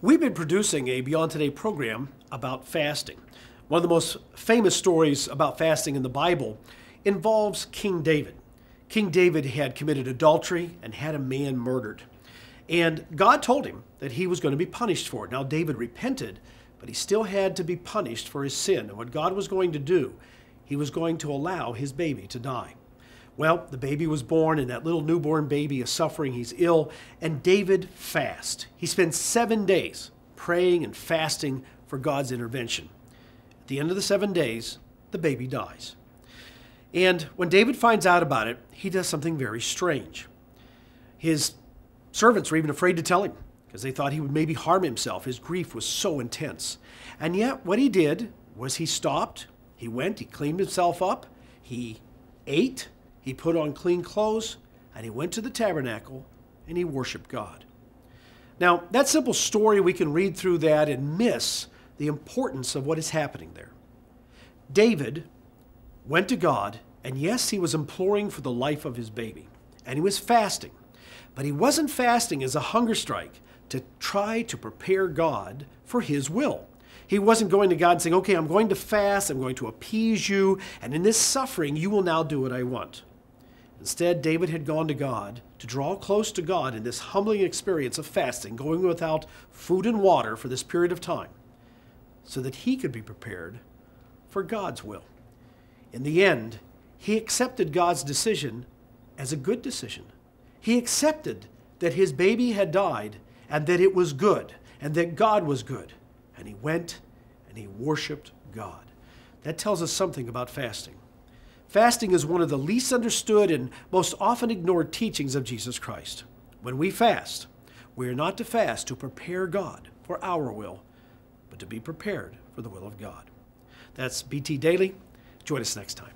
We've been producing a Beyond Today program about fasting. One of the most famous stories about fasting in the Bible involves King David. King David had committed adultery and had a man murdered. And God told him that he was going to be punished for it. Now, David repented, but he still had to be punished for his sin. And what God was going to do, he was going to allow his baby to die. Well, the baby was born, and that little newborn baby is suffering. He's ill, and David fasts. He spends 7 days praying and fasting for God's intervention. At the end of the 7 days, the baby dies. And when David finds out about it, he does something very strange. His servants were even afraid to tell him because they thought he would maybe harm himself. His grief was so intense. And yet what he did was he stopped, he went, he cleaned himself up, he ate, he put on clean clothes, and he went to the tabernacle and he worshiped God. Now, that simple story, we can read through that and miss the importance of what is happening there. David went to God, and yes, he was imploring for the life of his baby, and he was fasting. But he wasn't fasting as a hunger strike to try to prepare God for his will. He wasn't going to God and saying, okay, I'm going to fast, I'm going to appease you, and in this suffering, you will now do what I want. Instead, David had gone to God to draw close to God in this humbling experience of fasting, going without food and water for this period of time, so that he could be prepared for God's will. In the end, he accepted God's decision as a good decision. He accepted that his baby had died and that it was good and that God was good. And he went and he worshiped God. That tells us something about fasting. Fasting is one of the least understood and most often ignored teachings of Jesus Christ. When we fast, we are not to fast to prepare God for our will, but to be prepared for the will of God. That's BT Daily. Join us next time.